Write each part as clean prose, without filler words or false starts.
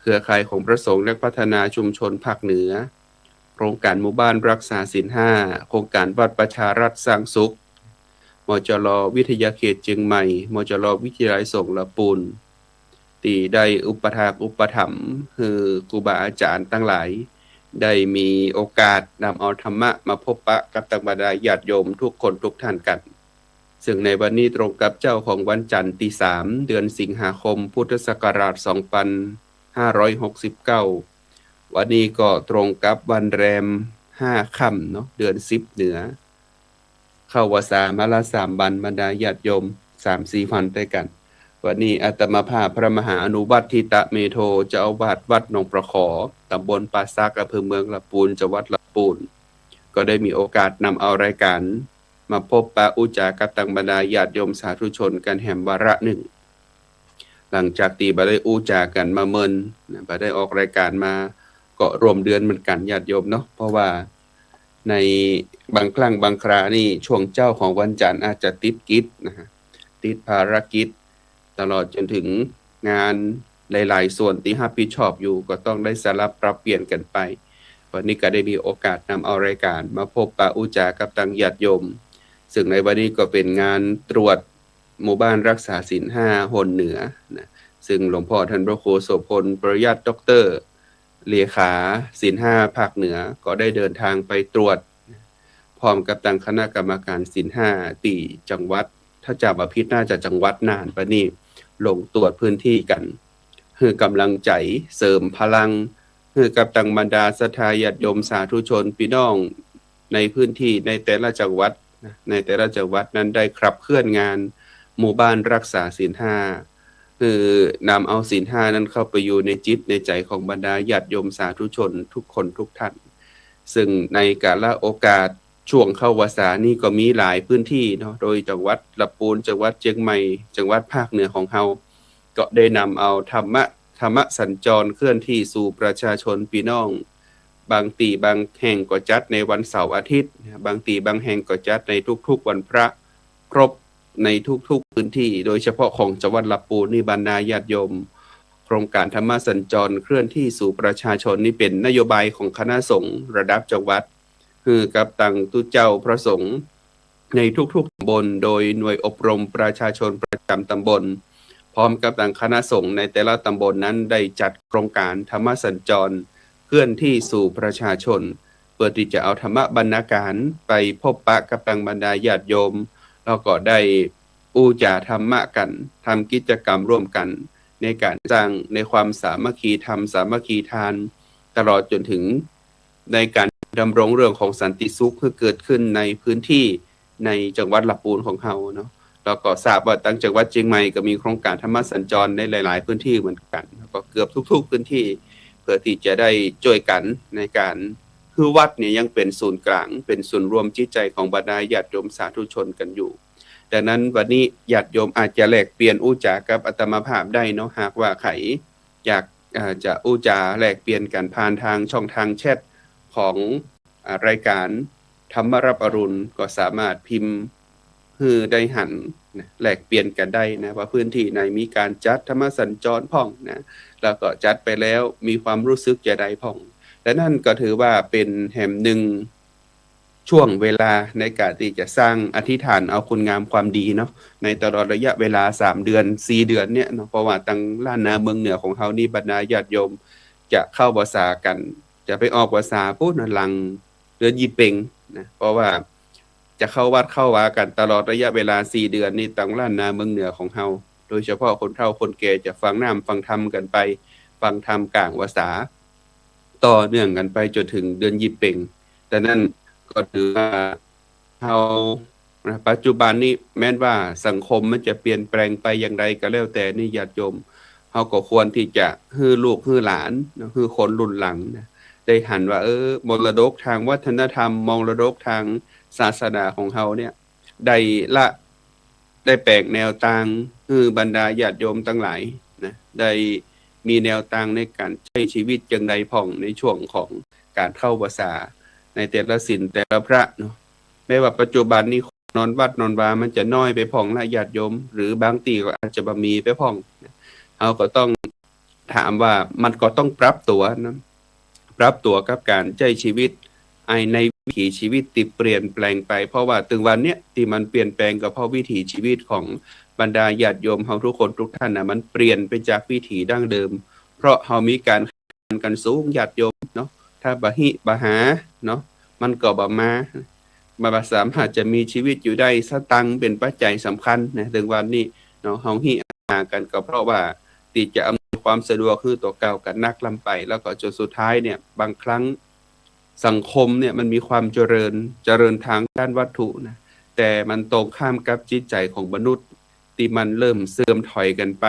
เครือข่ายของพระสงฆ์และพัฒนาชุมชนภาคเหนือโครงการหมู่บ้านรักษาศีล5โครงการวัดประชารัฐสร้างสุขมจรวิทยาเขตเชียงใหม่มจรวิทยาลัยสงฆ์ละปูนตีได้อุปถากอุปถัมภ์คือครูบาอาจารย์ทั้งหลายได้มีโอกาสนำเอาธรรมะมาพบปะกับตังบรรดาญาติโยมทุกคนทุกท่านกันซึ่งในวันนี้ตรงกับเจ้าของวันจันทร์ที่3เดือนสิงหาคมพุทธศักราช2569วันนี้ก็ตรงกับวันแรม5ค่ำเนาะเดือน10เหนือเข้าวสามาละ3วันบรรดาญาติโยม 3-4 วันด้วยกันวันนี้อาตมาภาพพระมหาอนุวัตทิตะเมโทเจ้าอาวาสวัดหนองประขอตำบลป่าซักอำเภอเมืองลำพูนจังหวัดลำพูนก็ได้มีโอกาสนำเอารายการมาพบปะอุจากับตังบรรดาญาติโยมสาธุชนกันแห่มวาระหนึ่งหลังจากที่บ่ได้อุจากันมาเมินบ่ได้ออกรายการมาก็รวมเดือนเหมือนกันญาติโยมเนาะเพราะว่าในบางครั้งบางครานี่ช่วงเจ้าของวันจันทร์อาจจะติดกิจนะฮะติดภารกิจตลอดจนถึงงานหลายๆส่วนที่รับผิดชอบอยู่ก็ต้องได้สลับปรับเปลี่ยนกันไปวันนี้ก็ได้มีโอกาสนำเอารายการมาพบปะอุจากับตังญาติโยมซึ่งในวันนี้ก็เป็นงานตรวจหมู่บ้านรักษาศีล5หนเหนือนะซึ่งหลวงพ่อท่านพระครูโสพลปริยัติด็อกเตอร์เลขาศีล5ภาคเหนือก็ได้เดินทางไปตรวจพร้อมกับตั้งคณะกรรมการศีล5ที่จังหวัดถ้าจำบ่ผิดน่าจะจังหวัดน่านปะนี่ลงตรวจพื้นที่กันคือกำลังใจเสริมพลังคือกับตังบรรดาศรัทธาญาติโยมสาธุชนพี่น้องในพื้นที่ในแต่ละจังหวัดนั้นได้ขับเคลื่อนงานหมู่บ้านรักษาศีล5คือนำเอาศีล5นั้นเข้าไปอยู่ในจิตในใจของบรรดาญาติโยมสาธุชนทุกคนทุกท่านซึ่งในกาลโอกาสช่วงเข้าวสานี่ก็มีหลายพื้นที่เนาะโดยจังหวัดลำพูนจังหวัดเชียงใหม่จังหวัดภาคเหนือของเฮาก็ได้นำเอาธรรมะสัญจรเคลื่อนที่สู่ประชาชนพี่น้องบางตีบางแห่งก็จัดในวันเสาร์อาทิตย์บางตีบางแห่งก็จัดในทุกๆวันพระครบในทุกๆพื้นที่โดยเฉพาะของจังหวัดลำพูนนี่บรรดาญาติโยมโครงการธรรมะสัญจรเคลื่อนที่สู่ประชาชนนี่เป็นนโยบายของคณะสงฆ์ระดับจังหวัดคือกับตังตุเจ้าพระสงฆ์ในทุกๆตำบลโดยหน่วยอบรมประชาชนประจำตำบลพร้อมกับทางคณะสงฆ์ในแต่ละตำบลนั้นได้จัดโครงการธรรมสัญจรเคลื่อนที่สู่ประชาชนเพื่อที่จะเอาธรรมบรรณาการไปพบปะกับทางบรรดาญาติโยมแล้วก็ได้อูจาธรรมะกันทำกิจกรรมร่วมกันในการสร้างในความสามัคคีธรรมสามัคคีทานตลอดจนถึงในการดำรงเรื่องของสันติสุขเพื่อเกิดขึ้นในพื้นที่ในจังหวัดลำพูนของเราเนาะแล้วก็ทราบว่าตั้งจังหวัดเชียงใหม่ก็มีโครงการธรรมสัญจรในหลายๆพื้นที่เหมือนกันแล้วก็เกือบทุกๆพื้นที่เพื่อที่จะได้ช่วยกันในการคือวัดเนี่ยยังเป็นศูนย์กลางเป็นศูนย์รวมจิตใจของบรรดาญาติโยมสาธุชนกันอยู่ดังนั้นวันนี้ญาติโยมอาจจะแลกเปลี่ยนอุจากับอาตมาภาพได้เนาะหากว่าใครอยากจะอุจาแลกเปลี่ยนกันผ่านทางช่องทางแชทของรายการธรรมรับอรุณก็สามารถพิมพ์คือได้หันแลกเปลี่ยนกันได้นะว่าพื้นที่ไหนมีการจัดธรรมสัญจรพ่องนะแล้วก็จัดไปแล้วมีความรู้สึกจะได้พ่องและนั่นก็ถือว่าเป็นแห่งหนึ่งช่วงเวลาในการที่จะสร้างอธิษฐานเอาคุณงามความดีเนาะในตลอดระยะเวลา3เดือน4เดือนเนี่ยเนาะเพราะว่าตั้งล้านนาเมืองเหนือของเฮานี่บรรดาญาติโยมจะเข้าพรรษากันจะไปออกพรรษาพูดหลังเดือนยี่เพ็งนะเพราะว่าจะเข้าวัดเข้าวากันตลอดระยะเวลา4เดือนนี่ตั้งล้านนาเมืองเหนือของเฮาโดยเฉพาะคนเฒ่าคนแก่จะฟังน้ำฟังธรรมกันไปฟังธรรมกลางพรรษาต่อเนื่องกันไปจนถึงเดือนยี่เพ็งแต่นั้นก็ถือว่าเฮาปัจจุบันนี้แม้นว่าสังคมมันจะเปลี่ยนแปลงไปอย่างไรก็แล้วแต่นี่ญาติโยมเฮาก็ควรที่จะฮื้อลูกฮื้อหลานฮื้อคนรุ่นหลังนะได้หันว่ามรดกทางวัฒนธรรมมรดกทางศาสนาของเฮาเนี่ยได้แปลกแนวทางคือบรรดาญาติโยมทั้งหลายนะได้มีแนวทางในการใช้ชีวิตจังไดพ่องในช่วงของการเข้าพรรษาในแต่ละศีลแต่ละพระเนาะแม้ว่าปัจจุบันนี้นอนวัดนอนวามันจะน้อยไปพ่องละญาติโยมหรือบางทีก็อาจจะบ่มีไปพ่องเฮาก็ต้อง ถามว่ามันก็ต้องปรับตัวนะปรับตัวกับการใช้ชีวิตในวิถีชีวิตที่เปลี่ยนแปลงไปเพราะว่าถึงวันเนี้ยที่มันเปลี่ยนแปลงก็เพราะวิถีชีวิตของบรรดาญาติโยมเฮาทุกคนทุกท่านนะมันเปลี่ยนไปจากวิถีดั้งเดิมเพราะเฮามีการแข่งขันกันสูงญาติโยมเนาะถ้าบะหิบะหาเนาะมันก็บ่มาสามารถจะมีชีวิตอยู่ได้สตังค์เป็นปัจจัยสำคัญนะถึงวันนี้เนาะเฮาหิหากันก็เพราะว่าที่จะความสะดวกคือตัวเก่ากันนักลำไปแล้วก็จนสุดท้ายเนี่ยบางครั้งสังคมเนี่ยมันมีความเจริญทางด้านวัตถุนะแต่มันตรงข้ามกับจิตใจของมนุษย์ที่มันเริ่มเสื่อมถอยกันไป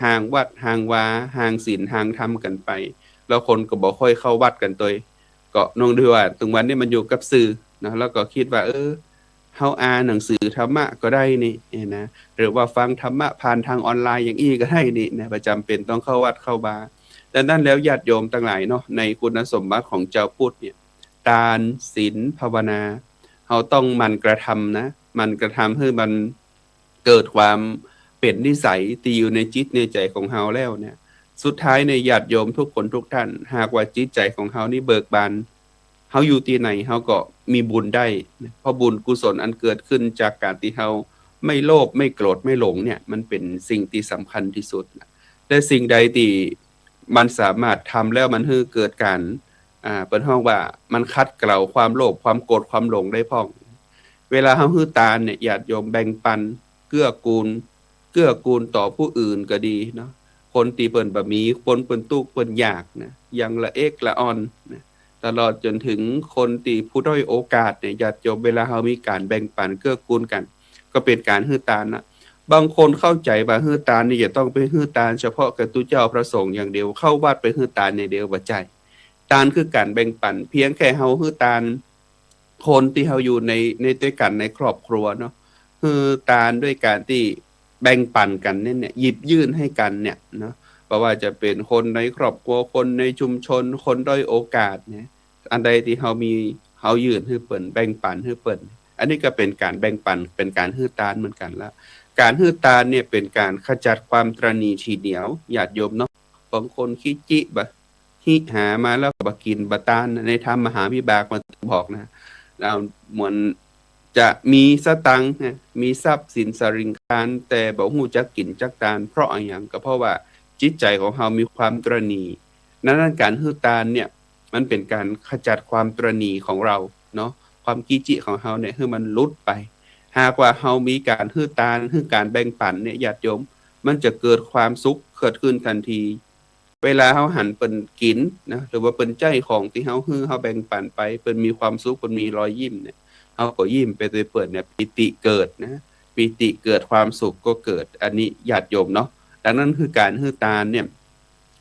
ห่างวัดห่างวาห่างศีลห่างธรรมกันไปแล้วคนก็บ่ค่อยเข้าวัดกันตัวก็นองด้วยว่าถึงวันนี้มันอยู่กับสื่อนะแล้วก็คิดว่าเฮาอ่านหนังสือธรรมะก็ได้นี่นะหรือว่าฟังธรรมะผ่านทางออนไลน์อย่างอี้ก็ได้นี่นะประจำเป็นต้องเข้าวัดเข้าบาดังนั้นแล้วญาติโยมทั้งหลายเนาะในคุณสมบัติของเจ้าพุทธเนี่ยทานศีลภาวนาเฮาต้องมันกระทำนะมันกระทำให้มันเกิดความเป็นนิสัยที่อยู่ในจิตในใจของเฮาแล้วเนี่ยสุดท้ายในญาติโยมทุกคนทุกท่านหากว่าจิตใจของเฮานี่เบิกบานเฮาอยู่ที่ไหนเฮาก็มีบุญได้เพราะบุญกุศลอันเกิดขึ้นจากการที่เฮาไม่โลภไม่โกรธไม่หลงเนี่ยมันเป็นสิ่งที่สำคัญที่สุดแต่สิ่งใดที่มันสามารถทำแล้วมันให้เกิดการเปิ้นฮ้องว่ามันคัดเกลาความโลภความโกรธความหลงได้พ้องเวลาเฮาฮื้อทานเนี่ยญาติโยมแบ่งปันเกื้อกูลต่อผู้อื่นก็ดีเนาะคนที่เปิ้นบ่มีคนเปิ้นทุกข์เปิ้นยากนะอย่างละเอกละอ่อนนะตลอดจนถึงคนที่ผู้ด้อยโอกาสเนี่ยญาติโยมเวลาเฮามีการแบ่งปันเกื้อกูลกันก็เป็นการฮื้อทานนะบางคนเข้าใจว่าฮื้อทานนี่จะต้องไปฮื้อทานเฉพาะกับตุเจ้าพระสงฆ์อย่างเดียวเข้าวัดไปฮื้อทานอย่างเดียวบ่ใช่ทานคือการแบ่งปันเพียงแค่เฮาฮื้อทานคนที่เฮาอยู่ในด้วยกันในครอบครัวเนาะฮื้อทานด้วยการที่แบ่งปันกันเนี่ยหยิบยื่นให้กันเนี่ยเนาะเพราะว่าจะเป็นคนในครอบครัวคนในชุมชนคนด้อยโอกาสเนี่ยอันใดที่เฮามีเฮายื่นให้เปิ้นแบ่งปันให้เปิ้นอันนี้ก็เป็นการแบ่งปันเป็นการฮื้อทานเหมือนกันละการฮื้อทานเนี่ยเป็นการขจัดความตระหนี่ทีเหนียวญาติโยมเนาะบางคนขี้จิบ่หิหามาแล้วก็บ่กินบ่ทานในธรรมมหาวิบากมันบอกนะแล้วเหมือนจะมีสตังค์มีทรัพย์สินสริงคารแต่บ่ฮู้จักกินจักทานเพราะอิหยังก็เพราะว่าจิตใจของเฮามีความตระหนี่นั้นการฮื้อทานเนี่ยมันเป็นการขจัดความตระหนี่ของเราเนาะความกิจิของเฮาเนี่ยให้มันหลุดไปหากว่าเฮามีการฮื้อทานคือการแบ่งปันเนี่ยญาติโยมมันจะเกิดความสุขเกิดขึ้นทันทีเวลาเฮาหันเปิ้นกินนะหรือว่าเปิ้นใจของที่เฮาฮื้อเฮาแบ่งปันไปเปิ้นมีความสุขเปิ้นมีรอยยิ้มเนี่ยเฮาก็ยิ้มไปโดยเปิ้นเนี่ยปิติเกิดนะปิติเกิดความสุขก็เกิดอันนี้ญาติโยมเนาะดังนั้นคือการฮื้อทานเนี่ย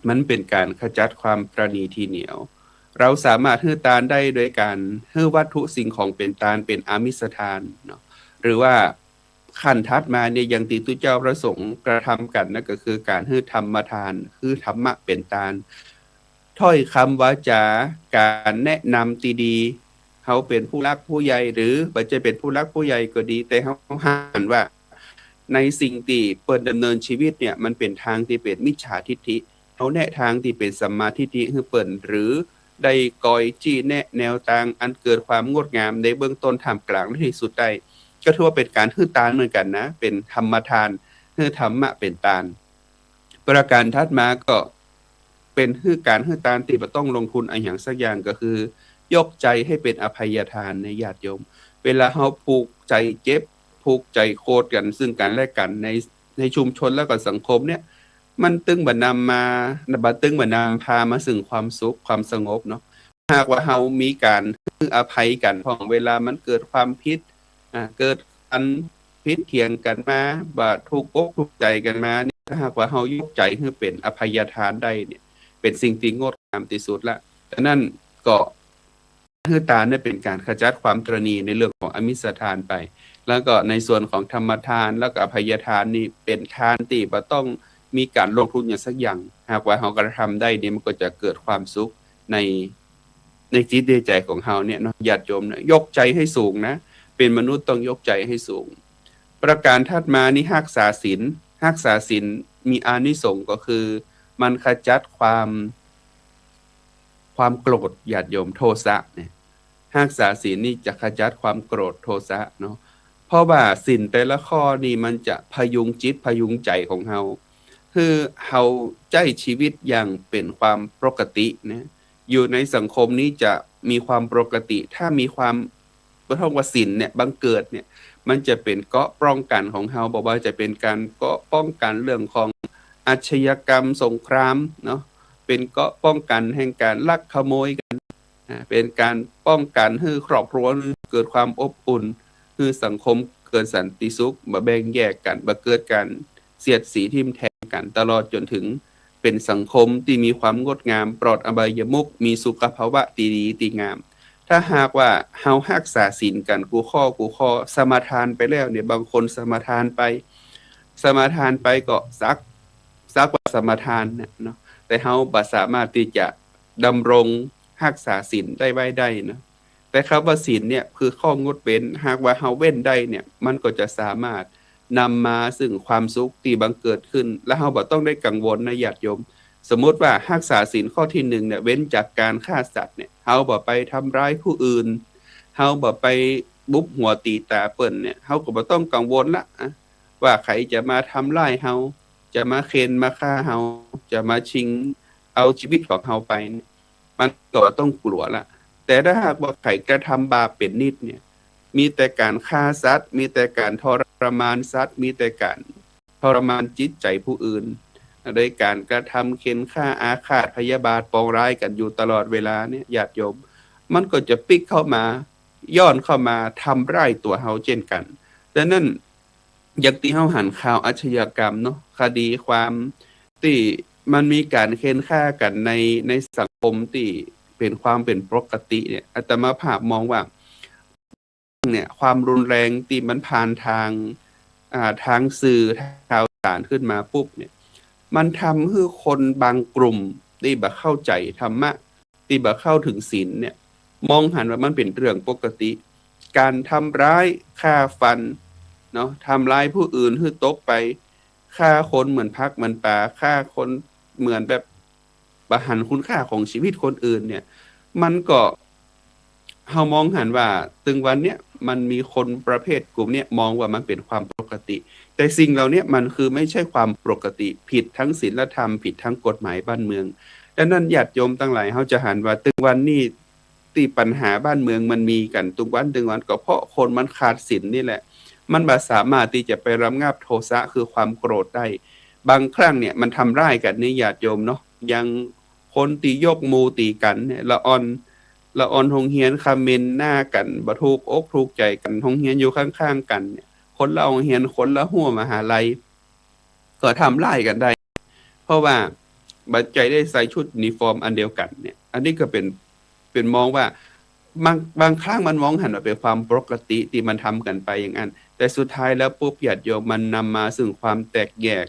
มันเป็นการขจัดความตระหนี่ทีเหนียวเราสามารถฮื้อทานได้โดยการฮื้อวัตถุสิ่งของเป็นทานเป็นอามิสทานเนาะหรือว่าขั้นถัดมาเนี่ยอย่างที่ตุเจ้าพระสงฆ์กระทำกันนั่นก็คือการฮื้อธรรมทานคือธรรมะเป็นทานถ้อยคำวาจาการแนะนำที่ดีเฮาเป็นผู้รักผู้ใหญ่หรือบ่จะเป็นผู้รักผู้ใหญ่ก็ดีแต่เฮาหันว่าในสิ่งที่เปิ้นดำเนินชีวิตเนี่ยมันเป็นทางที่เป็นมิจฉาทิฏฐิเฮาแนะทางที่เป็นสัมมาทิฏฐิให้เปิ้นหรือได้ก่อยจี้แนะแนวทางอันเกิดความงดงามในเบื้องต้นท่ามกลางและที่สุดได้ก็ถือว่าเป็นการฮื้อทานเหมือนกันนะเป็นธรรมทานฮื้อธรรมะเป็นทานประการถัดมาก็เป็นการฮื้อทานที่บ่ต้องลงทุนอิหยังสักอย่างก็คือยกใจให้เป็นอภัยทานในญาติโยมเวลาเฮาผูกใจเจ็บผูกใจโกรธกันซึ่งกันและกันในชุมชนแล้วก็สังคมเนี่ยมันตึงบ่นำมาบ่ตึงบ่นำพามาซึ่งความสุขความสงบเนาะหากว่าเฮามีการให้อภัยกันพอเวลามันเกิดความผิดเกิดอันผิดเถียงกันมาบ่ถูกอกถูกใจกันมานี่ถ้าหากว่าเฮายกใจให้เป็นอภัยทานได้เนี่ยเป็นสิ่งที่งดงามที่สุดละฉะนั้นก็ฮื้อทานเนี่ยเป็นการขจัดความตระหนี่ในเรื่องของอมิสทานไปแล้วก็ในส่วนของธรรมทานแล้วก็อภัยทานนี่เป็นทานที่บ่ต้องมีการลงทุนอย่างสักอย่างหากว่าเฮากระทำได้นี่มันก็จะเกิดความสุขในจิตในใจของเฮาเนี่ยเนาะญาติโยมเนี่ยยกใจให้สูงนะเป็นมนุษย์ต้องยกใจให้สูงประการถัดมานี่รักษาศีลมีอานิสงส์ก็คือ มันขจัดความโกรธญาติโยมโทสะเนี่ยรักษาศีลนี่จะขจัดความโกรธโทสะเนาะเพราะว่าศีลแต่ละข้อนี่มันจะพยุงจิตพยุงใจของเฮาคือเฮาใช้ชีวิตอย่างเป็นความปกตินะอยู่ในสังคมนี้จะมีความปกติถ้ามีความบ่ท่องว่าศีลเนี่ยบังเกิดเนี่ยมันจะเป็นเกราะป้องกันของเฮาบ่ว่าจะเป็นการเกราะป้องกันเรื่องของอาชญากรรมสงครามเนาะเป็นเกราะป้องกันแห่งการลักขโมยกันเป็นการป้องกันให้ครอบครัวเกิดความอบอุ่นคือสังคมเกิดสันติสุขบ่แบ่งแยกกันบ่เกิดการเสียดสีทิ่มแทงกันตลอดจนถึงเป็นสังคมที่มีความงดงามปลอดอบายมุขมีสุขภาวะที่ดีที่งามถ้าหากว่าเฮารักษาศีลกันกูข้อสมาทานไปแล้วเนี่ยบางคนสมาทานไปก็สักว่าสมาทานเนี่ยเนาะแต่เฮาบ่สามารถที่จะดำรงรักษาศีลได้ไว้ได้นะแต่คำว่าศีลเนี่ยคือข้องดเว้นหากว่าเฮาเว้นได้เนี่ยมันก็จะสามารถนำมาซึ่งความสุขที่บังเกิดขึ้นและเฮาบ่ต้องได้กังวลนะญาติโยมสมมุติว่ารักษาศีลข้อที่1เนี่ยเว้นจากการฆ่าสัตว์เนี่ยเฮาบ่ไปทำร้ายผู้อื่นเฮาบ่ไปบุบหัวตีตาเปิ้นเนี่ยเฮาก็บ่ต้องกังวลละว่าใครจะมาทำร้ายเฮาจะมาเค้นมาฆ่าเฮาจะมาชิงเอาชีวิตของเฮาไปมันก็ต้องกลัวละแต่ถ้าหากว่าใครกระทำบาปเป็นนิดเนี่ยมีแต่การฆ่าสัตว์มีแต่การทรมานสัตว์มีแต่การทรมานจิตใจผู้อื่นโดยการกระทำเค้นฆ่าอาฆาตพยาบาทปองร้ายกันอยู่ตลอดเวลาเนี่ยญาติโยมมันก็จะปิกเข้ามาย้อนเข้ามาทำร้ายตัวเฮาเช่นกันดังนั้นอย่างที่เฮาหันข่าวอาชญากรรมเนาะคดีความที่มันมีการเค้นฆ่ากันในสังคมที่เป็นความเป็นปกติเนี่ยอาตมาภาพมองว่าเนี่ยความรุนแรงที่มันผ่านทางสื่อข่าวสารขึ้นมาปุ๊บเนี่ยมันทำให้คนบางกลุ่มที่บ่เข้าใจธรรมะที่บ่เข้าถึงศีลเนี่ยมองหันว่ามันเป็นเรื่องปกติการทำร้ายฆ่าฟันเนาะทำร้ายผู้อื่นให้ตกไปฆ่าคนเหมือนพักเหมือนป่าฆ่าคนเหมือนแบบประหันคุณค่าของชีวิตคนอื่นเนี่ยมันก็เฮามองหันว่าถึงวันเนี้ยมันมีคนประเภทกลุ่มเนี้ยมองว่ามันเป็นความปกติแต่สิ่งเหล่านี้มันคือไม่ใช่ความปกติผิดทั้งศีลธรรมผิดทั้งกฎหมายบ้านเมืองดังนั้นญาติโยมทั้งหลายเฮาจะหันว่าถึงวันนี้ที่ปัญหาบ้านเมืองมันมีกันทุกวันก็เพราะคนมันขาดศีลนี่แหละมันบ่สามารถที่จะไประงับโทสะคือความโกรธได้บางครั้งเนี่ยมันทำร้ายกันนี่ญาติโยมเนาะอย่างคนตียกหมู่ตีกันเนี่ยละอ่อนโรงเรียนคอมเมนต์หน้ากันบ่ถูกอกถูกใจกันโรงเรียนอยู่ข้างๆกันเนี่ยคนละโรงเรียนคนละหัวมหาลัยก็ทำร้ายกันได้เพราะว่าบ่ใจได้ใส่ชุดยูนิฟอร์มอันเดียวกันเนี่ยอันนี้ก็เป็นมองว่าบางครั้งมันมองหันว่าเป็นความปกติที่มันทำกันไปอย่างนั้นแต่สุดท้ายแล้วปุ๊บญาติโยมมันนำมาซึ่งความแตกแยก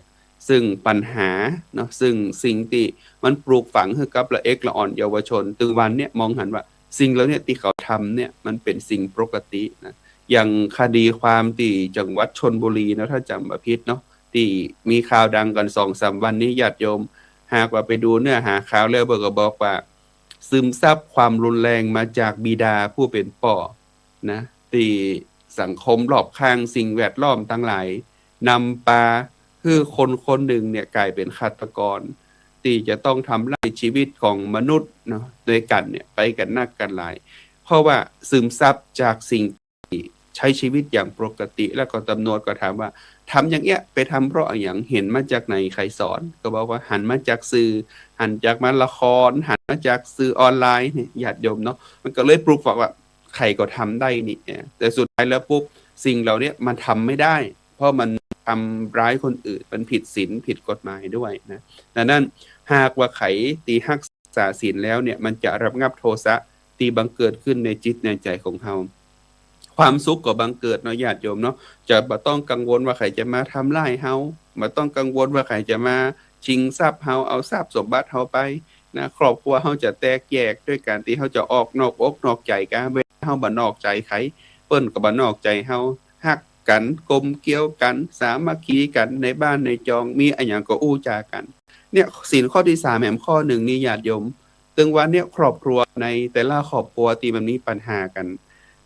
ซึ่งปัญหาเนาะซึ่งสิ่งที่มันปลูกฝังให้กับละเอกละอ่อนเยาวชนถึงวันเนี้ยมองหันว่าสิ่งเหล่านี้ที่เขาทำเนี่ยมันเป็นสิ่งปกตินะอย่างคดีความที่จังหวัดชลบุรีนะถ้าจำบ่ผิดเนาะที่มีข่าวดังกัน 2-3 วันนี้ญาติโยมหากว่าไปดูเนื้อหาข่าวแล้วเพิ่นก็บอกว่าซึมซับความรุนแรงมาจากบิดาผู้เป็นพ่อนะที่สังคมรอบข้างสิ่งแวดล้อมทั้งหลายนำพาคือคนหนึ่งเนี่ยกลายเป็นฆาตกรที่จะต้องทำลายชีวิตของมนุษย์เนาะด้วยกันเนี่ยไปกันนักกันหลายเพราะว่าซึมซับจากสิ่งที่ใช้ชีวิตอย่างปกติแล้วก็ตำรวจก็ถามว่าทำอย่างเงี้ยไปทำเพราะอย่างเห็นมาจากไหนใครสอนก็บอกว่าหันมาจากสื่อหันจากมาละครหันมาจากสื่อออนไลน์เนี่ยญาติโยมเนาะมันก็เลยปลูกฝังว่าใครก็ทำได้นี่แต่สุดท้ายแล้วปุ๊บสิ่งเหล่านี้มันทำไม่ได้เพราะมันทำร้ายคนอื่นมันผิดศีลผิดกฎหมายด้วยนะดังนั้นหากว่าไขตีรักษาศีลแล้วเนี่ยมันจะระงับโทสะที่บังเกิดขึ้นในจิตในใจของเฮาความสุขก็บังเกิดเนาะญาติโยมเนาะจะบ่ต้องกังวลว่าใครจะมาทำร้ายเฮาบ่ต้องกังวลว่าใครจะมาชิงทรัพย์เฮาเอาทรัพย์สมบัติเฮาไปนะครอบครัวเฮาจะแตกแยกด้วยการที่เฮาจะออกนอกอกนอกใจกันเวลาเฮาบ่นอกใจไผเปิ้นก็บ่นอกใจเฮาฮักกันกลมเกลียวกันสามัคคีกันในบ้านในจองมีอะหยังก็อู้จากัน เนี่ยศีลข้อที่3แหมข้อหนึ่งนี่ญาติโยมตึงว่าเนี่ยครอบครัวในแต่ละครอบครัวที่มันมีปัญหากัน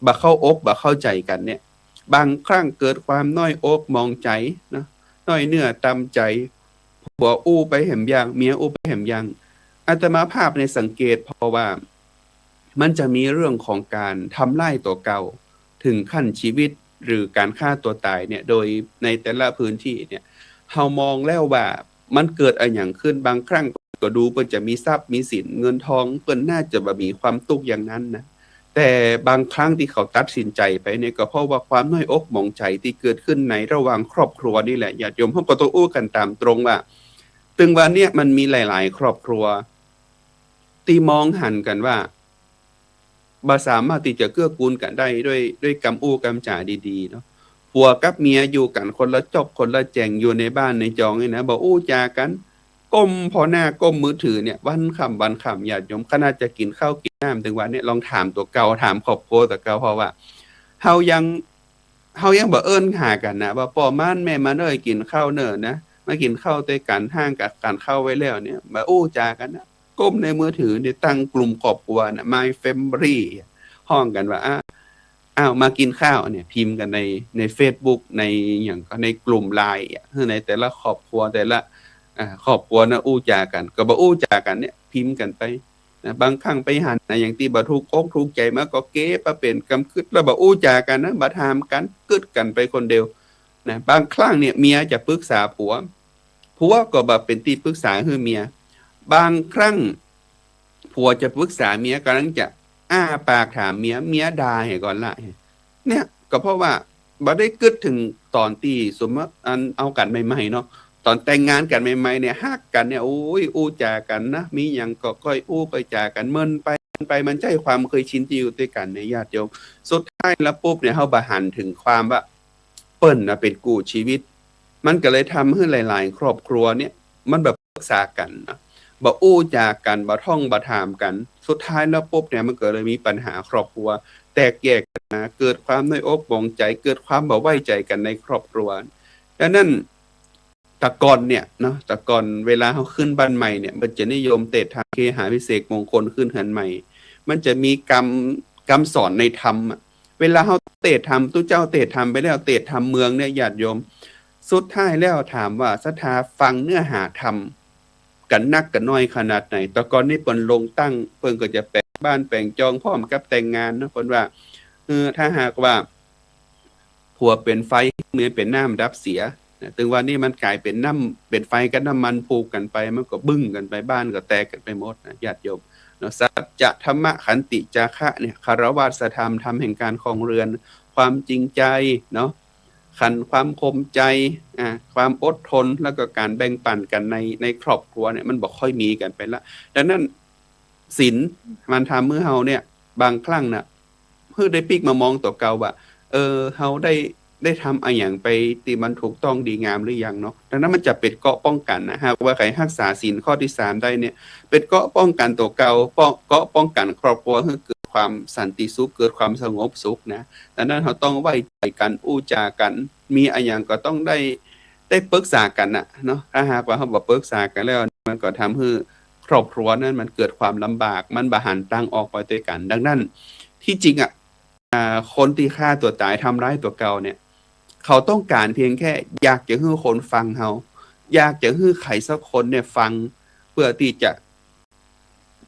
บ่เข้าอกบ่เข้าใจกันเนี่ยบางครั้งเกิดความน้อยอกมองใจนะน้อยเนื้อตำใจผัวอู้ไปแหมอย่างเมียอู้ไปแหมอย่างอาตมาภาพในสังเกตเพราะว่ามันจะมีเรื่องของการทำลายตัวเก่าถึงขั้นชีวิตหรือการฆ่าตัวตายเนี่ยโดยในแต่ละพื้นที่เนี่ยเฮามองแล้วว่ามันเกิดอะไรอย่างขึ้นบางครั้งก็ดูเปิ้นจะมีทรัพย์มีสินเงินทองเปิ้นน่าจะบ่มีความทุกข์อย่างนั้นนะแต่บางครั้งที่เขาตัดสินใจไปเนี่ยก็เพราะว่าความน้อยอกหมองใจที่เกิดขึ้นในระหว่างครอบครัวนี่แหละญาติโยมเฮาก็ต้องอู้กันตามตรงว่าถึงวันเนี้ยมันมีหลายๆครอบครัวที่มองหันกันว่าบ่สามารถที่จะเกื้อกูลกันได้ด้วยคำอู้คำจาดีๆเนาะผัวกับเมียอยู่กันคนละจอกคนละแจงอยู่ในบ้านในจองนี่นะบ่อู้จากันก้มพอหน้าก้มมือถือเนี่ยวันค่ำญาติโยมขนาดจะกินข้าวกินน้ำถึงวันนี้ลองถามตัวเก่าถามครอบครัวตัวเก่าเพราะว่าเฮายังบ่เอิ้นหากันนะว่าพ่อมันแม่มันเอ้ยกินข้าวเน้อนะมากินข้าวด้วยกันห่างกับกันข้าวไว้แล้วเนี่ยบ่อู้จากันนะก้มในมือถือนี่ตั้งกลุ่มครอบครัวน่ะ My Family ฮ้องกันว่าอ้าวมากินข้าวเนี่ยพิมพ์กันในเฟซบุ๊กในหยังก็ในกลุ่ม LINE คือในแต่ละครอบครัวแต่ละครอบครัวนะอู้จากันก็บ่อู้จากันเนี่ยพิมพ์กันไปนะบางครั้งไปหันอย่างที่บ่ถูกอกถูกใจมาก็เก๊มาเป็นกำกึดแล้วบ่อู้จากันนะบ่ถามกันกึดกันไปคนเดียวนะบางครั้งเนี่ยเมียจะปรึกษาผัวก็บ่เป็นที่ปรึกษาให้เมียบางครั้งผัวจะปรึกษาเมียกำลังจะอ้าปากถามเมียด่าให้ก่อนละเนี่ยก็เพราะว่าบ่ได้กึดถึงตอนที่สมมุติอันเอากันใหม่ๆเนาะตอนแต่งงานกันใหม่ๆเนี่ยฮักกันเนี่ยโอ้ยอู้จากันนะมีหยังก็ค่อยอู้ค่อยจากันเมินไปมันใช่ความเคยชินที่อยู่ด้วยกันในญาติโยมสุดท้ายแล้วปุ๊บเนี่ยเฮาบ่หันถึงความว่าเปิ้นน่ะเป็นกู้ชีวิตมันก็เลยทำให้หลายๆครอบครัวเนี่ยมันแบบปรึกษากันนะบ่อู้จากันบ่ท่องบ่ถามกันสุดท้ายแล้วปุ๊บเนี่ยมันก็เลยมีปัญหาครอบครัวแตกแยกกันมาเกิดความน้อยอกหมองใจเกิดความบ่ไว้ใจกันในครอบครัวดังนั้นแต่ก่อนเนี่ยเนาะแต่ก่อนเวลาเฮาขึ้นบ้านใหม่เนี่ยมันจะนิยมเตะทางเคหาภิเษกมงคลขึ้นเรือนใหม่มันจะมีกรรมสอนในธรรมอะเวลาเฮาเตะธรรมตุเจ้าเตะธรรมไปแล้วเตะธรรมเมืองเนี่ยญาติโยมสุดท้ายแล้วถามว่าศรัทธาฟังเนื้อหาธรรมกันนักกันน้อยขนาดไหนแต่ก่อนนี้เพิ่นลงตั้งเพิ่นก็จะแปลงบ้านแปลงจองพร้อมกับแต่งงานเนาะเพิ่นว่าถ้าหากว่าผัวเป็นไฟเมียเป็นน้ำดับเสียถึงวันนี้มันกลายเป็นเป็นไฟกับน้ำมันผูกกันไปมันก็บึ้งกันไปบ้านก็แตกกันไปหมดนะญาติโยมเนาะสัจจะธรรมะขันติจาคะเนี่ยคารวะธรรมธรรมแห่งการครองเรือนความจริงใจเนาะขันความคมใจความอดทนแล้วก็การแบ่งปันกันในครอบครัวเนี่ยมันบ่ค่อยมีกันไปละดังนั้นศีลมันทำมื้อเฮาเนี่ยบางครั้งน่ะเพิ่นได้พลิกมามองตัวเก่าว่าเฮาได้ทำอะหยังไปที่มันถูกต้องดีงามหรือยังเนาะดังนั้นมันจะเป็นเกราะป้องกันนะหากว่าใครรักษาศีลข้อที่3ได้เนี่ยเป็นเกราะป้องกันตัวเก่าเกราะป้องกันครอบครัวให้เกิดความสันติสุขเกิดความสงบสุขนะดังนั้นเราต้องไว้ใจกันอู้จากันมีอะหยังก็ต้องได้ปรึกษากันน่ะเนาะถ้าหากว่าเฮาบ่ปรึกษากันแล้วมันก็ทำให้ครอบครัวนั้นมันเกิดความลำบากมันบ่หันทางออกไปด้วยกันดังนั้นที่จริงอะคนที่ฆ่าตัวตายทำร้ายตัวเก่าเนี่ยเขาต้องการเพียงแค่อยากจะให้คนฟังเขาอยากจะให้ใครสักคนเนี่ยฟังเพื่อที่จะ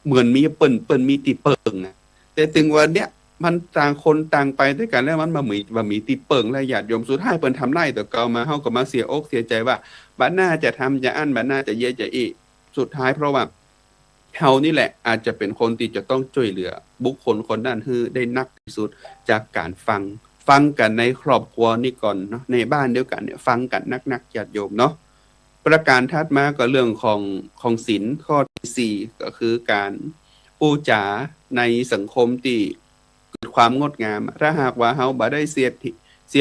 เหมือนมีเปิ้นมีติเปิงนะแต่ถึงวันเนี้ยมันต่างคนต่างไปด้วยกันแล้วมันบ่มีติเปิงแล้วญาติโยมสุดท้ายเปิ้นทำร้ายตัวเก่ามาเฮาก็มาเสียอกเสียใจว่าบัดหน้าจะทำจะอั้นบัดหน้าจะเยจะอีสุดท้ายเพราะว่าเฮานี่แหละอาจจะเป็นคนที่จะต้องช่วยเหลือบุคคลคนนั้นให้ได้นักที่สุดจากการฟังกันในครอบครัวนี่ก่อนเนาะในบ้านเดียวกันเนี่ยฟังกันนักๆญาติโยมเนาะประการถัดมาก็เรื่องของศีลข้อที่4ก็คือการอู้จาในสังคมที่เกิดความงดงามถ้าหากว่าเฮาบ่ได้เสี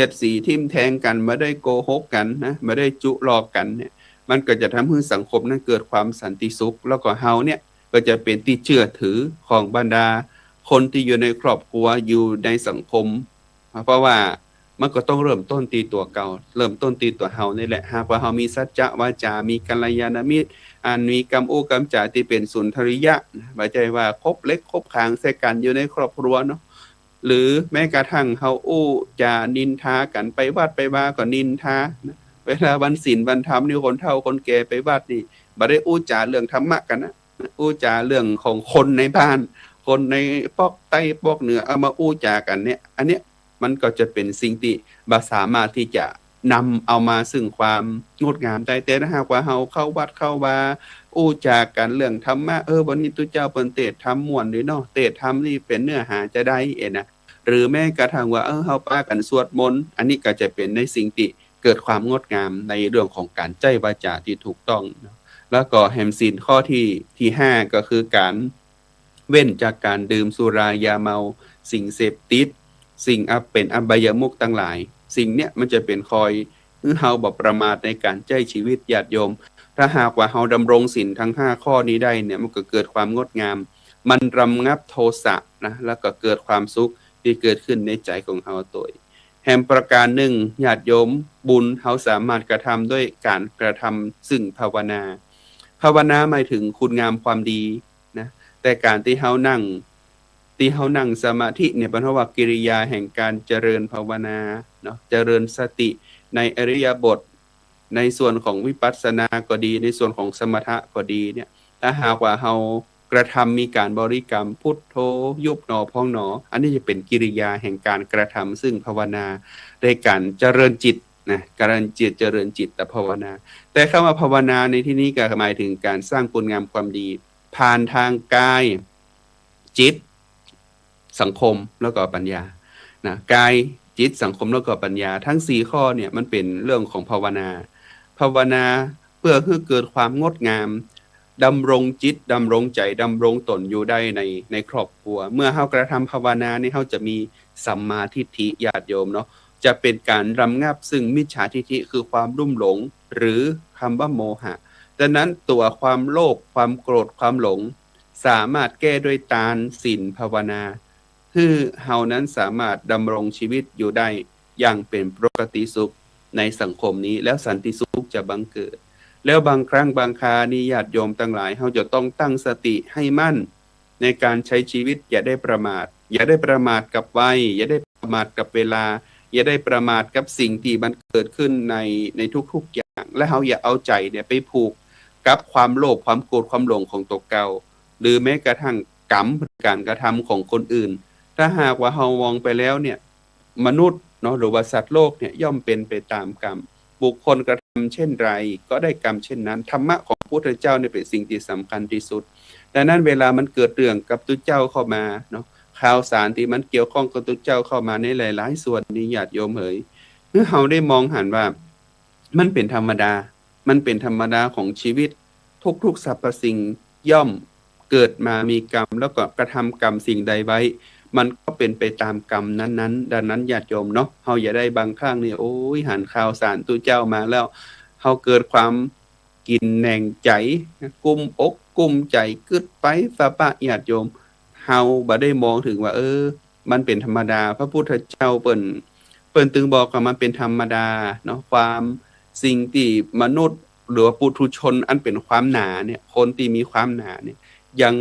ยดสีทิ่มแทงกันบ่ได้โกหกกันนะบ่ได้จุหลอกกันเนี่ยมันก็จะทำให้สังคมนั้นเกิดความสันติสุขแล้วก็เฮาเนี่ยก็จะเป็นที่เชื่อถือของบรรดาคนที่อยู่ในครอบครัวอยู่ในสังคมเพราะว่ามันก็ต้องเริ่มต้นตีตัวเก่าเริ่มต้นตีตัวเฮานี่แหละหากว่าเฮามีสัจจะวาจามีกัลยาณมิตร อันมีกำอู้กำจาที่เป็นสุนทริยะหมายใจว่าคบเล็กคบขางใส่กันอยู่ในครอบครัวเนาะหรือแม้กระทั่งเฮาอู้จะนินทากันไปวัดไปว่าก็นินทานะเวลาวันศีลวันธรรมนี่คนเฒ่าคนแก่ไปวัดนี่บ่ได้อู้จาเรื่องธรรมะกันนะอู้จาเรื่องของคนในบ้านคนในปอกใต้ปอกเหนือเอามาอู้จากันเนี่ยอันเนี้ยมันก็จะเป็นสิ่งที่บ่สามารถที่จะนำเอามาซึ่งความงดงามได้แต่ถ้าหากว่าเฮาเข้าวัดเข้าวาอู้จากันเรื่องธรรมะวันนี้ตุเจ้าเปิ้นเทศน์ธรรมม่วนนี่เนาะเทศน์ธรรมนี่เป็นเนื้อหาจะได้นะหรือแม้กระทั่งว่าเฮาพากันสวดมนต์อันนี้ก็จะเป็นในสิ่งที่เกิดความงดงามในเรื่องของการใจวาจาที่ถูกต้องเนาะแล้วก็แห่งศีลข้อที่5ก็คือการเว้นจากการดื่มสุรายาเมาสิ่งเสพติดสิ่งเป็นอบายมุขทั้งหลายสิ่งเนี้ยมันจะเป็นคอยเฮาบ่ประมาทในการใช้ชีวิตญาติโยมถ้าหากว่าเฮาดำรงศีลทั้ง5ข้อนี้ได้เนี่ยมันก็เกิดความงดงามมันรำงับโทสะนะแล้วก็เกิดความสุขที่เกิดขึ้นในใจของเฮาตัวแห่งประการหนึ่งญาติโยมบุญเฮาสามารถกระทำด้วยการกระทำซึ่งภาวนาหมายถึงคุณงามความดีนะแต่การที่เฮานั่งสมาธิเนี่ยเป็นเพราะว่ากิริยาแห่งการเจริญภาวนาเนาะเจริญสติในอริยบทในส่วนของวิปัสสนาก็ดีในส่วนของสมถะก็ดีเนี่ยถ้าหากว่าเฮากระทำมีการบริกรรมพุทโธยุบหนอพองหนออันนี้จะเป็นกิริยาแห่งการกระทำซึ่งภาวนาในการเจริญจิตนะการเจริญจิตภาวนาแต่คำว่าภาวนาในที่นี้ก็หมายถึงการสร้างคุณงามความดีผ่านทางกายจิตสังคมแล้วก็ปัญญานะกายจิตสังคมแล้วก็ปัญญาทั้ง4ข้อเนี่ยมันเป็นเรื่องของภาวนาเพื่อให้เกิดความงดงามดำรงจิตดำรงใจดำรงตนอยู่ได้ในครอบครัวเมื่อเฮากระทำภาวนานี่เฮาจะมีสัมมาทิฏฐิญาติโยมเนาะจะเป็นการรำงับซึ่งมิจฉาทิฏฐิคือความลุ่มหลงหรือคำว่าโมหะดังนั้นตัวความโลภความโกรธความหลงสามารถแก้ด้วยทานศีลภาวนาคือเฮานั้นสามารถดำรงชีวิตอยู่ได้อย่างเป็นปกติสุขในสังคมนี้แล้วสันติสุขจะบังเกิดแล้วบางครั้งบางครานี่ญาติโยมทั้งหลายเฮาจะต้องตั้งสติให้มั่นในการใช้ชีวิตอย่าได้ประมาทกับวัยอย่าได้ประมาทกับเวลาอย่าได้ประมาทกับสิ่งที่มันเกิดขึ้นในทุกๆอย่างและเฮาอย่าเอาใจเนี่ยไปผูกกับความโลภความโกรธความหลงของตัวเก่าหรือแม้กระทั่งกรรมการกระทำของคนอื่นถ้าหากว่าเฮามองไปแล้วเนี่ยมนุษย์เนาะหรือว่าสัตว์โลกเนี่ยย่อมเป็นไปตามกรรมบุคคลกระทำเช่นไรก็ได้กรรมเช่นนั้นธรรมะของพระพุทธเจ้าเนี่ยเป็นสิ่งที่สำคัญที่สุดดังนั้นเวลามันเกิดเรื่องกับตุเจ้าเข้ามาเนาะข่าวสารที่มันเกี่ยวข้องกับตุเจ้าเข้ามาในหลายๆส่วนนี้ญาติโยมเอ๋ยเมื่อเฮาได้มองหันว่ามันเป็นธรรมดาของชีวิตทุกๆสรรพสิ่งย่อมเกิดมามีกรรมแล้วก็กระทำกรรมสิ่งใดไว้มันก็เป็นไปตามกรรมนั้นๆดังนั้นญาติโยมเนาะเฮาอย่าได้บางครั้งนี่โอ้ยหันข่าวสารตุเจ้ามาแล้วเฮาเกิดความกินแหน่งใจกุมอกกุมใจกึดไปฝาปะญาติโยมเฮาบ่ได้มองถึงว่ามันเป็นธรรมดาพระพุทธเจ้าเปิ้นตึงบอกว่ามันเป็นธรรมดาเนาะความสิ่งที่มนุษย์หรือว่าปุถุชนอันเป็นความหนาเนี่ยคนที่มีความหนาเนี่ยยัง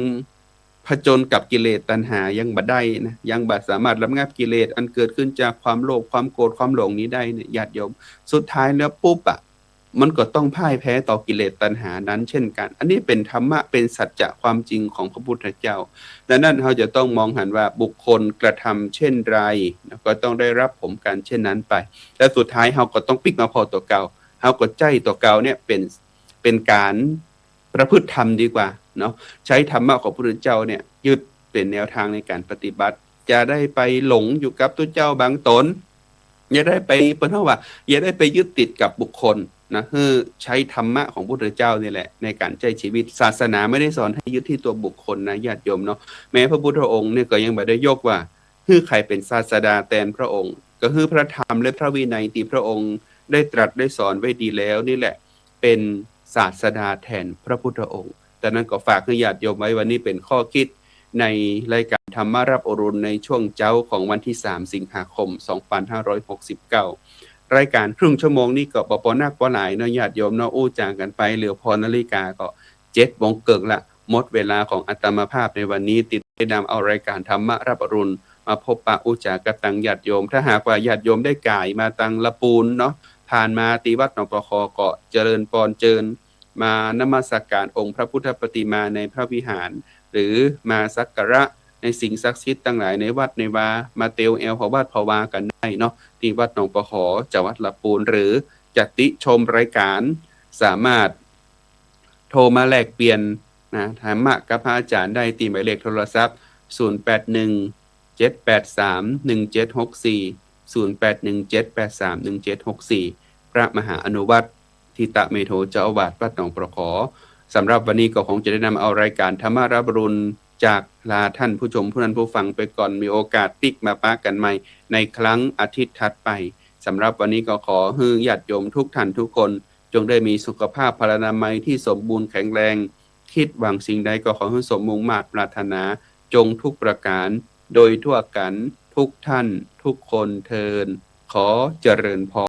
ผจญกับกิเลสตัณหายังบ่ได้นะยังบ่สามารถระงับกิเลสอันเกิดขึ้นจากความโลภความโกรธความหลงนี้ได้เนี่ยญาติโยมสุดท้ายแล้วปุ๊บมันก็ต้องพ่ายแพ้ต่อกิเลสตัณหานั้นเช่นกันอันนี้เป็นธรรมะเป็นสัจจะความจริงของพระพุทธเจ้าดังนั้นเราจะต้องมองหันว่าบุคคลกระทำเช่นไรก็ต้องได้รับผลกรรมเช่นนั้นไปและสุดท้ายเราก็ต้องปิกมาพอตัวเก่าเราก็ใจตัวเก่าเนี่ยเป็นการประพฤติธรรมดีกว่าเนาะใช้ธรรมะของพระพุทธเจ้าเนี่ยยึดเป็นแนวทางในการปฏิบัติจะได้ไปหลงอยู่กับตัวเจ้าบางตนอย่าได้ไปเปิ้นว่าอย่าได้ไปยึดติดกับบุคคลนะใช้ธรรมะของพระพุทธเจ้านี่แหละในการใช้ชีวิตศาสนาไม่ได้สอนให้ยึดที่ตัวบุคคลนะญาติโยมเนาะแม้พระพุทธองค์เนี่ยก็ยังบ่ได้ยกว่าใครเป็นศาสดาแทนพระองค์ก็พระธรรมและพระวินัยที่พระองค์ได้ตรัสได้สอนไว้ดีแล้วนี่แหละเป็นศาสดาแทนพระพุทธองค์ดังนั้นก็ฝากให้ญาติโยมไว้วันนี้เป็นข้อคิดในรายการธรรมรับอรุณในช่วงเช้าของวันที่3สิงหาคม2569 รายการครึ่งชั่วโมงนี้ก็บ่ปอนักบ่หลายเนาะญาติโยมเนาะอู้จางกันไปเหลือพอนาฬิกาก็7 โมงเกิงละหมดเวลาของอาตมาภาพในวันนี้ติดได้นำเอารายการธรรมรับอรุณมาพบปะอู้จากับตังญาติโยมถ้าหากว่าญาติโยมได้ก่ายมาตังละปูนเนาะผ่านมาตีวัดหนองประคอก็เจริญพรเจิญมานมัสการองค์พระพุทธปฏิมาในพระวิหารหรือมาสักการะในสิ่งศักดิ์สิทธิ์ต่างหลายในวัดในวามาเตียวแอลพอวัดพอวากันได้เนาะที่วัดหนองประขอจังหวัดลำพูนหรือจะติชมรายการสามารถโทรมาแลกเปลี่ยนนะธรรมะกับพระอาจารย์ได้ที่หมายเลขโทรศัพท์081 783 1764 081 783 1764พระมหาอนุวัตรทิตะเมโทเจ้าอาวาสวัดหนองประขอสำหรับวันนี้ก็คงจะได้นำเอารายการธรรมรับอรุณจากลาท่านผู้ชมผู้นั้นผู้ฟังไปก่อนมีโอกาสติ๊กมาปะกันใหม่ในครั้งอาทิตย์ถัดไปสำหรับวันนี้ก็ขอให้ญาติโยมทุกท่านทุกคนจงได้มีสุขภาพพลานามัยที่สมบูรณ์แข็งแรงคิดหวังสิ่งใดก็ขอให้สมมุ่งมาตรปรารถนาจงทุกประการโดยทั่วกันทุกท่านทุกคนเทินขอเจริญพร